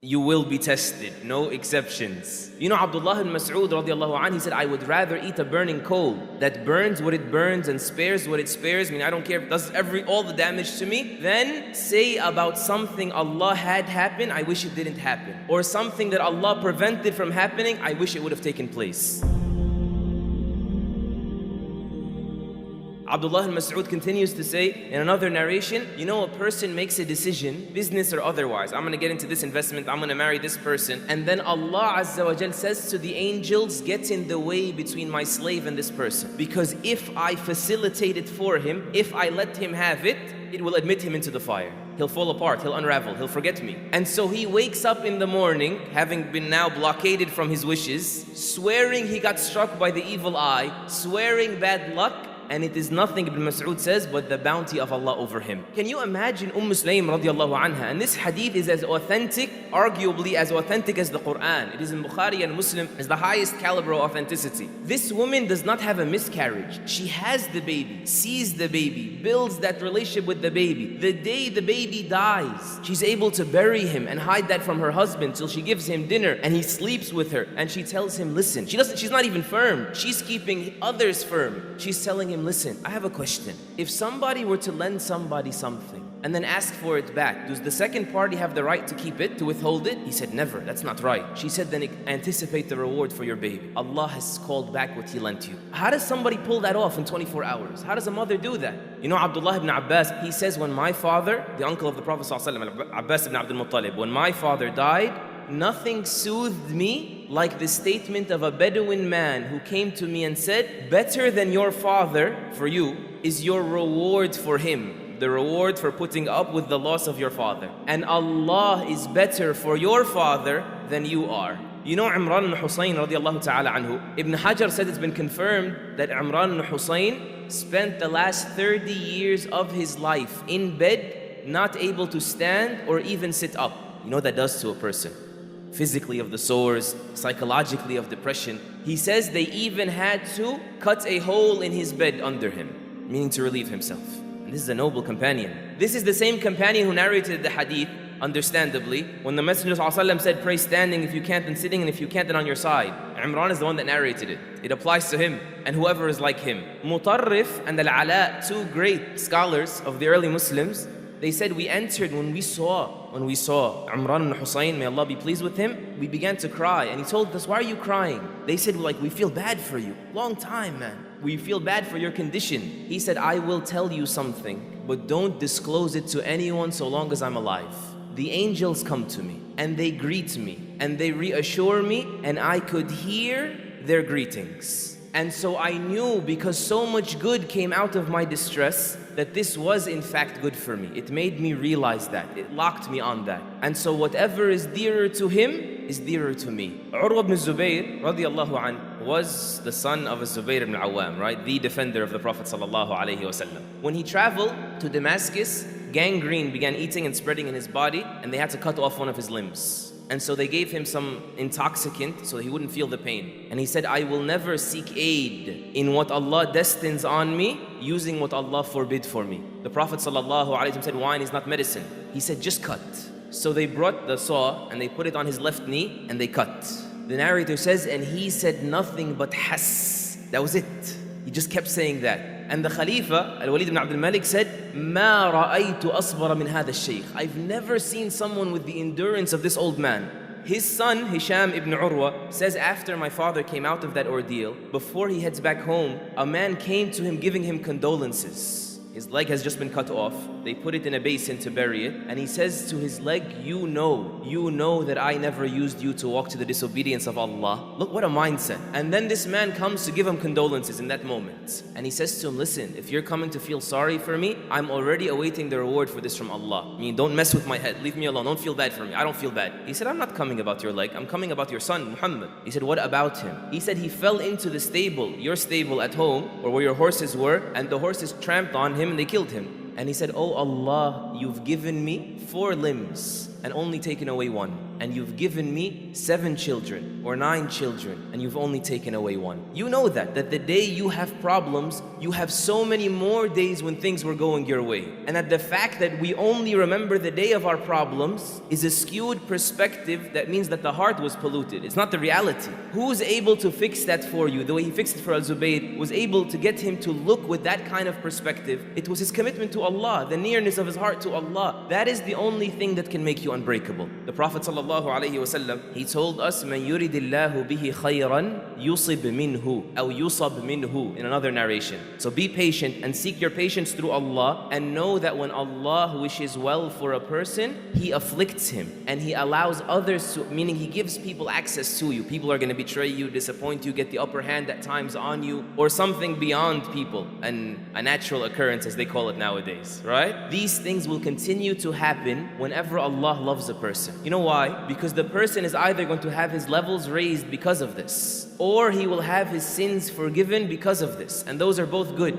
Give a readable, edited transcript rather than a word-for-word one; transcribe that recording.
You will be tested, no exceptions. You know, Abdullah ibn Mas'ud radiallahu anh, he said, I would rather eat a burning coal that burns what it burns and spares what it spares. I mean, I don't care if it does all the damage to me, than say about something Allah had happen, I wish it didn't happen. Or something that Allah prevented from happening, I wish it would have taken place. Abdullah al-Mas'ud continues to say in another narration, you know, a person makes a decision, business or otherwise. I'm going to get into this investment, I'm going to marry this person. And then Allah Azza wa Jal says to the angels, get in the way between my slave and this person. Because if I facilitate it for him, if I let him have it, it will admit him into the fire. He'll fall apart, he'll unravel, he'll forget me. And so he wakes up in the morning, having been now blockaded from his wishes, swearing he got struck by the evil eye, swearing bad luck, and it is nothing, Ibn Mas'ud says, but the bounty of Allah over him. Can you imagine Sulaym radiallahu anha? And this hadith is as authentic, arguably as authentic as the Quran. It is in Bukhari and Muslim, as the highest caliber of authenticity. This woman does not have a miscarriage. She has the baby, sees the baby, builds that relationship with the baby. The day the baby dies, she's able to bury him and hide that from her husband till she gives him dinner and he sleeps with her. And she tells him, listen, she's not even firm. She's keeping others firm. She's telling him, listen, I have a question. If somebody were to lend somebody something and then ask for it back, does the second party have the right to keep it, to withhold it? He said, never, that's not right. She said, then anticipate the reward for your baby. Allah has called back what He lent you. How does somebody pull that off in 24 hours? How does a mother do that? You know, Abdullah ibn Abbas, he says, when my father, the uncle of the Prophet ﷺ, Abbas ibn Abdul Muttalib, when my father died, nothing soothed me like the statement of a Bedouin man who came to me and said, better than your father for you is your reward for him, the reward for putting up with the loss of your father. And Allah is better for your father than you are. You know Imran ibn Husayn radiallahu ta'ala anhu, Ibn Hajar said it's been confirmed that Imran ibn Husayn spent the last 30 years of his life in bed, not able to stand or even sit up. You know what that does to a person? Physically of the sores, psychologically of depression. He says they even had to cut a hole in his bed under him, meaning to relieve himself. And this is a noble companion. This is the same companion who narrated the hadith, understandably, when the Messenger ﷺ said, pray standing if you can't, and sitting, and if you can't, then on your side. Imran is the one that narrated it. It applies to him and whoever is like him. Mutarrif and Al-Ala, two great scholars of the early Muslims, they said, we entered when we saw Imran ibn Husayn, may Allah be pleased with him, we began to cry. And he told us, why are you crying? They said, like, we feel bad for you. Long time, man. We feel bad for your condition. He said, I will tell you something, but don't disclose it to anyone so long as I'm alive. The angels come to me, and they greet me, and they reassure me, and I could hear their greetings. And so I knew, because so much good came out of my distress, that this was in fact good for me. It made me realize that. It locked me on that. And so whatever is dearer to him is dearer to me. Urwa ibn Zubayr radiallahu anh was the son of Zubayr ibn Awam, right? The defender of the Prophet sallallahu alaihi wasallam. When he traveled to Damascus, gangrene began eating and spreading in his body, and they had to cut off one of his limbs. And so they gave him some intoxicant so he wouldn't feel the pain. And he said, I will never seek aid in what Allah destines on me, using what Allah forbid for me. The Prophet ﷺ said, wine is not medicine. He said, just cut. So they brought the saw and they put it on his left knee and they cut. The narrator says, and he said nothing but has. That was it. He just kept saying that. And the Khalifa, Al-Walid ibn Abdul Malik, said, مَا رَأَيْتُ أَصْبَرَ مِنْ هَذَا الشَّيْخ. I've never seen someone with the endurance of this old man. His son, Hisham ibn Urwa, says after my father came out of that ordeal, before he heads back home, a man came to him giving him condolences. His leg has just been cut off. They put it in a basin to bury it. And he says to his leg, you know that I never used you to walk to the disobedience of Allah. Look what a mindset. And then this man comes to give him condolences in that moment. And he says to him, listen, if you're coming to feel sorry for me, I'm already awaiting the reward for this from Allah. I mean, don't mess with my head. Leave me alone. Don't feel bad for me. I don't feel bad. He said, I'm not coming about your leg. I'm coming about your son, Muhammad. He said, what about him? He said, he fell into the stable, your stable at home, or where your horses were, and the horses tramped on him and they killed him. And he said, oh Allah, you've given me 4 limbs and only taken away 1. and you've given me 7 children or 9 children, and you've only taken away 1. You know that the day you have problems, you have so many more days when things were going your way. And that the fact that we only remember the day of our problems is a skewed perspective that means that the heart was polluted. It's not the reality. Who's able to fix that for you? The way he fixed it for Al-Zubayr was able to get him to look with that kind of perspective. It was his commitment to Allah, the nearness of his heart to Allah. That is the only thing that can make you unbreakable. The Prophet ﷺ, he told us, مَنْ يُرِدِ اللَّهُ بِهِ خَيْرًا يُصِبْ مِنْهُ أو يُصَبْ مِنْهُ, in another narration. So be patient and seek your patience through Allah, and know that when Allah wishes well for a person, He afflicts him and He allows others to, meaning He gives people access to you. People are going to betray you, disappoint you, get the upper hand at times on you, or something beyond people, and a natural occurrence as they call it nowadays, right? These things will continue to happen whenever Allah loves a person. You know why? Because the person is either going to have his levels raised because of this, or he will have his sins forgiven because of this, and those are both good.